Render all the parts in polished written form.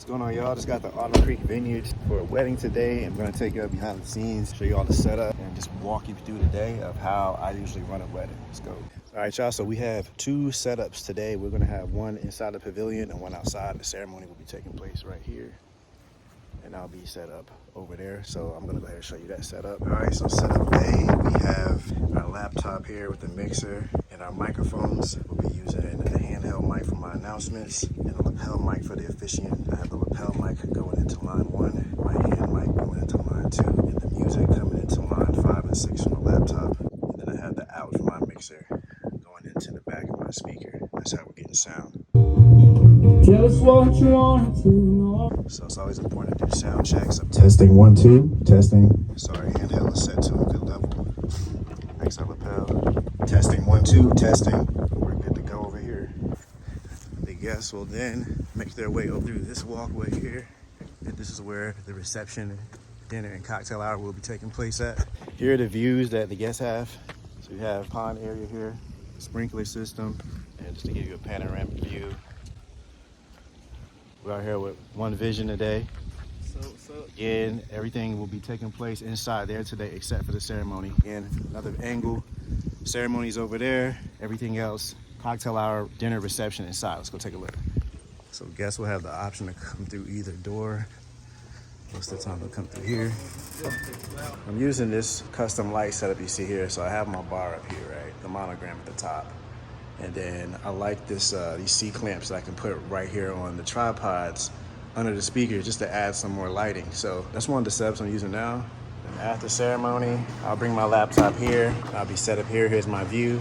What's going on, y'all? Just got the Autumn Creek Vineyards for a wedding today. I'm gonna take you behind the scenes, show you all the setup, and just walk you through the day of how I usually run a wedding. Let's go. All right, y'all, so we have two setups today. We're gonna have one inside the pavilion and one outside. The ceremony will be taking place right here, and I'll be set up over there. So I'm gonna go ahead and show you that setup. All right, so setup A, we have our laptop here with the mixer and our microphones. We'll be using a handheld mic for my announcements and a lapel mic for the officiant. I have the lapel mic going into line 1, my hand mic going into line 2, and the music coming into line 5 and 6 from the laptop. And then I have the out for my mixer going into the back of my speaker. That's how we're getting sound. Just what you want to know. So it's always important to do sound checks. Testing 1 2, testing. Sorry, handheld is set to a good level. Next our lapel. Testing 1 2, testing. We're good to go over here. The guests will then make their way over through this walkway here. And this is where the reception, dinner, and cocktail hour will be taking place at. Here are the views that the guests have. So you have pond area here, sprinkler system, and just to give you a panoramic view. We're out here with one vision today. Again, everything will be taking place inside there today except for the ceremony. Again, another angle. Ceremony's over there. Everything else, cocktail hour, dinner, reception inside. Let's go take a look. So guests will have the option to come through either door. Most of the time they'll come through here. I'm using this custom light setup you see here. So I have my bar up here, right? The monogram at the top. And then I like this these C-clamps that I can put right here on the tripods under the speakers just to add some more lighting. So that's one of the setups I'm using now. And after ceremony, I'll bring my laptop here. I'll be set up here. Here's my view.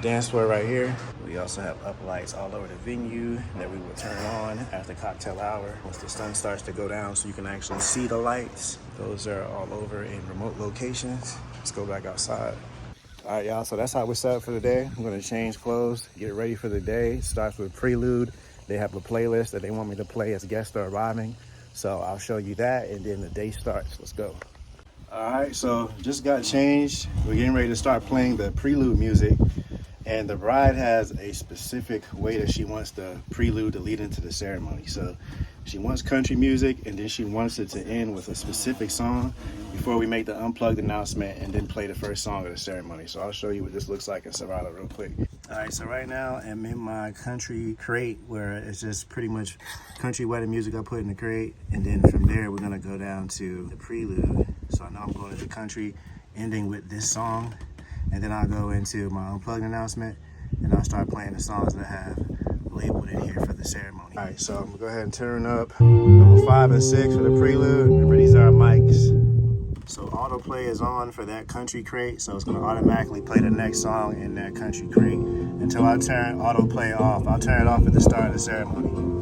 Dance floor right here. We also have up lights all over the venue that we will turn on after cocktail hour once the sun starts to go down so you can actually see the lights. Those are all over in remote locations. Let's go back outside. All right, y'all, so that's how we're set up for the day. I'm gonna change clothes, get ready for the day. It starts with prelude. They have a playlist that they want me to play as guests are arriving. So I'll show you that, and then the day starts. Let's go. All right, so just got changed. We're getting ready to start playing the prelude music. And the bride has a specific way that she wants the prelude to lead into the ceremony. So she wants country music, and then she wants it to end with a specific song before we make the unplugged announcement and then play the first song of the ceremony. So I'll show you what this looks like in Serato real quick. All right, so right now I'm in my country crate where it's just pretty much country wedding music I put in the crate. And then from there, we're gonna go down to the prelude. So I know I'm going to the country, ending with this song. And then I'll go into my unplugged announcement and I'll start playing the songs that I have labeled in here for the ceremony. All right, so I'm gonna go ahead and turn up level 5 and 6 for the prelude. Remember, these are our mics. So autoplay is on for that country crate, so it's gonna automatically play the next song in that country crate until I turn autoplay off. I'll turn it off at the start of the ceremony.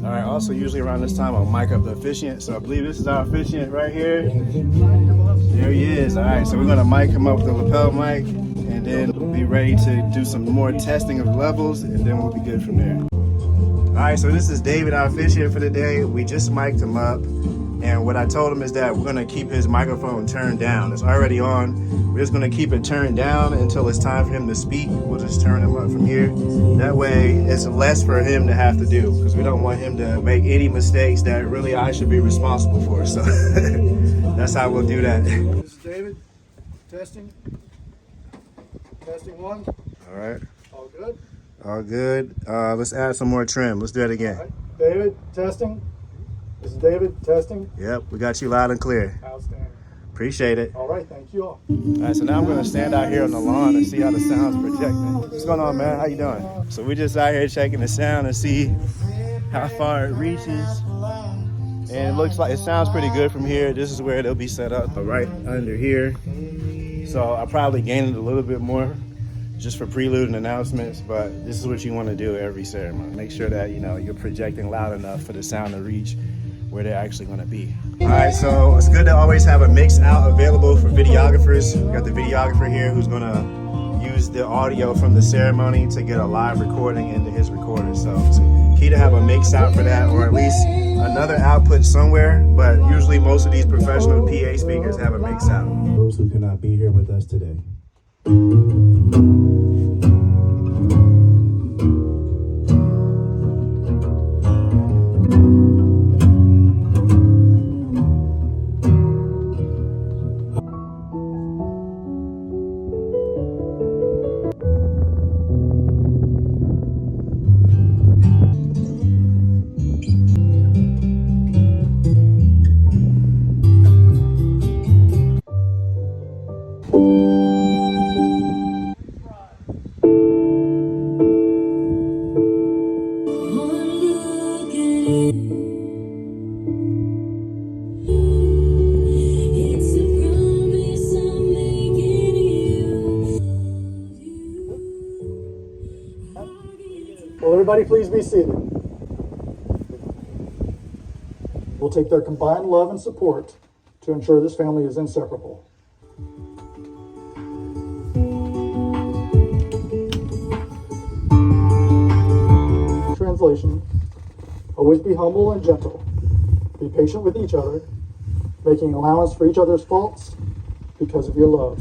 All right, also usually around this time I'll mic up the officiant. So I believe this is our officiant right here. There he is. All right, so we're gonna mic him up with the lapel mic, and then we'll be ready to do some more testing of levels, and then we'll be good from there. All right, so this is David, our officiant for the day. We just mic'd him up, and what I told him is that we're gonna keep his microphone turned down. It's already on. We're just gonna keep it turned down until it's time for him to speak. We'll just turn him up from here. That way, it's less for him to have to do, because we don't want him to make any mistakes that really I should be responsible for. So that's how we'll do that. This is David. Testing. Testing 1. All right. All good? All good. Let's add some more trim. Let's do that again. All right. David, testing. This is David, testing. Yep, we got you loud and clear. Outstanding. Appreciate it. All right, thank you all. All right, so now I'm gonna stand out here on the lawn and see how the sound's projecting. What's going on, man? How you doing? So we just out here checking the sound and see how far it reaches. And it looks like it sounds pretty good from here. This is where it'll be set up, right under here. So I'll probably gain it a little bit more just for prelude and announcements, but this is what you want to do every ceremony. Make sure that, you know, you're projecting loud enough for the sound to reach where they're actually going to be. All right, so it's good to always have a mix out available for videographers. We got the videographer here who's going to use the audio from the ceremony to get a live recording into his recorder. So it's key to have a mix out for that, or at least another output somewhere, but usually most of these professional PA speakers have a mix out. Those who cannot be here with us today. Everybody please be seated. We'll take their combined love and support to ensure this family is inseparable. Translation: always be humble and gentle. Be patient with each other, making allowance for each other's faults because of your love.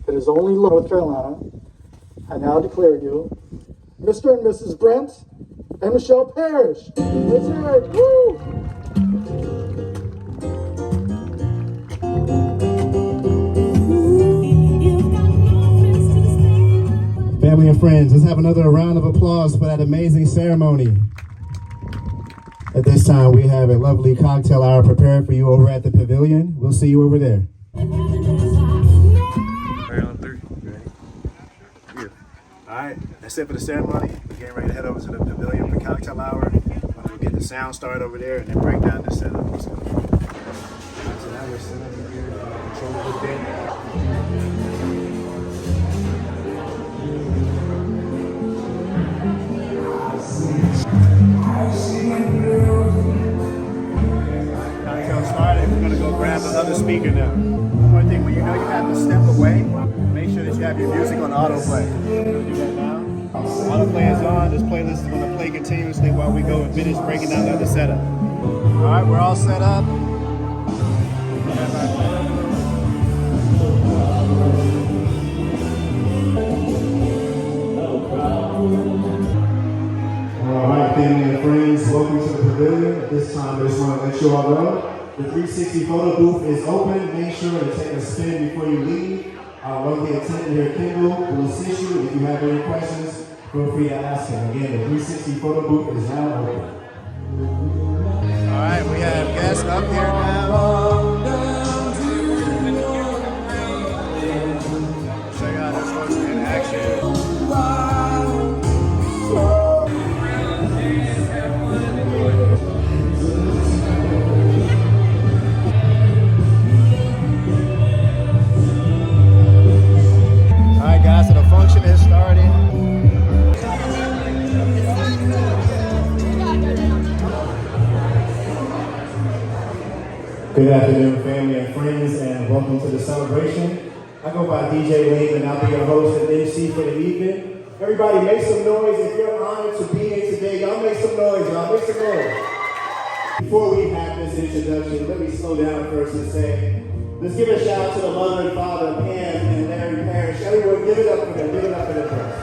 It is only love, North Carolina. I now declare you Mr. and Mrs. Brent and Michelle Parrish. Let's hear it. Woo! Family and friends, let's have another round of applause for that amazing ceremony. At this time, we have a lovely cocktail hour prepared for you over at the pavilion. We'll see you over there. Round three. Ready? Yeah. All right, that's it for the ceremony. We're getting ready to head over to the pavilion for cocktail hour. We'll get the sound started over there and then break down the setup. So now we're set up here, control a bit. Cocktail started. We're gonna go grab the other speaker now. One more thing, when you know you have to step away, make sure that you have your music on autoplay. We're gonna do that now. Autoplay is on. This playlist is gonna play continuously while we go and finish breaking down the other setup. All right, we're all set up. All right, family and friends, welcome to the pavilion. At this time, I just want to let you all know the 360 photo booth is open. Make sure to take a spin before you leave. Our lovely attendant here, Kendall, will assist you. If you have any questions, feel free to ask him. Again, the 360 photo booth is now open. All right, we have guests up here now. Check out our folks in action. Alright guys, so the function is starting. Good afternoon, family and friends, and welcome to the celebration. I go by DJ Lee, and I'll be your host and MC for the evening. Everybody make some noise if you're honored to be here today. Y'all make some noise, y'all make some noise. Before we have this introduction, let me slow down first and say, let's give a shout out to the mother and father, Pam and Larry Parrish. Everyone, give it up for them. Give it up for them first.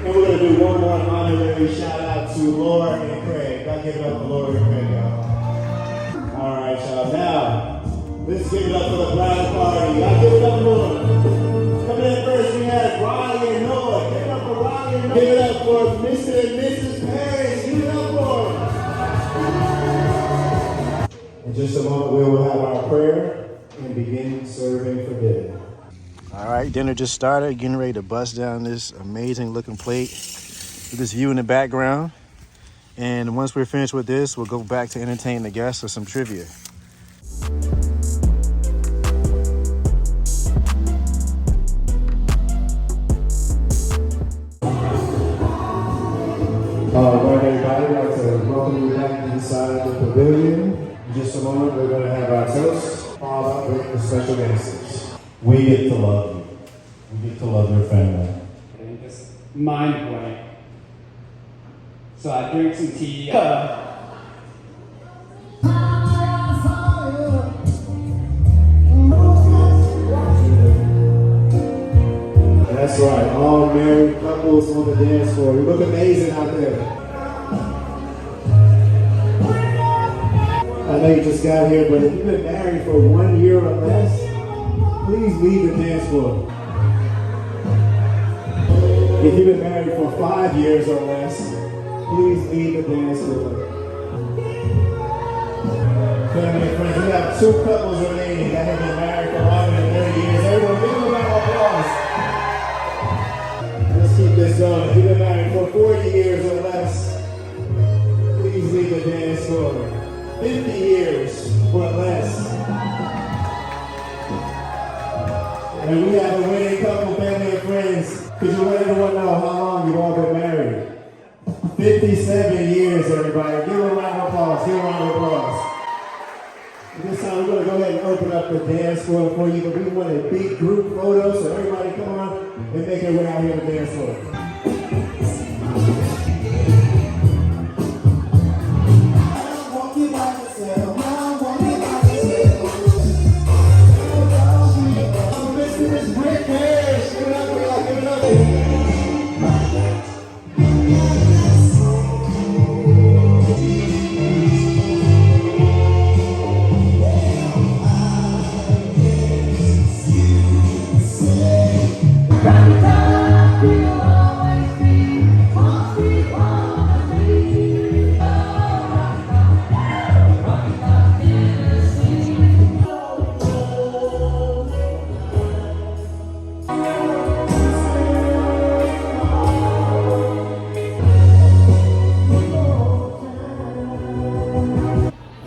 And we're going to do one more honorary shout out to Laura and Craig. Y'all give it up for Laura and Craig, y'all. All right, y'all. Now, let's give it up for the bridal party. Y'all give it up for them. Coming in first, we have Riley and Noah. Give it up for Riley and Noah. Give it up for Mr. and Mrs. Parrish. Give it up for them. In just a moment, we will have our prayer and begin serving for dinner. All right, dinner just started. Getting ready to bust down this amazing looking plate with this view in the background. And once we're finished with this, we'll go back to entertain the guests with some trivia. All right, everybody, I'd like to welcome you back inside the pavilion. In just a moment, we're going to have our toast, followed up with the special guests. We get to love you. We get to love your family. And just mind blowing. So I drink some tea. That's right, all married couples on the dance floor. You look amazing out there. I know you just got here, but if you've been married for 1 year or less, please leave the dance floor. If you've been married for 5 years or less, please leave the dance floor. Family and friends, we have 2 couples remaining that have been married for longer than 30 years. Everyone, give them a round of applause. Let's keep this going. If you've been married for 40 years or less, please leave the dance floor. 50 years or less. And we have a winning couple, family and friends. Could you let everyone know how long long you've all been married? 57 years, everybody. Give a round of applause. Give a round of applause. This time we're going to go ahead and open up the dance floor for you, but we want a big group photo, so everybody come on and make their way out here to the dance floor.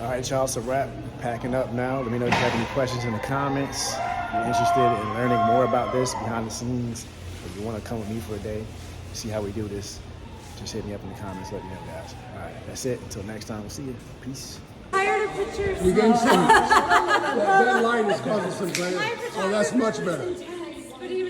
All right, y'all, so wrap, packing up now. Let me know if you have any questions in the comments. If you're interested in learning more about this behind the scenes, if you want to come with me for a day, see how we do this, just hit me up in the comments, let me know, guys. All right, that's it. Until next time, we'll see you. Peace. Tired of pictures. You getting some? That line is causing some pain. Oh, that's much better. But even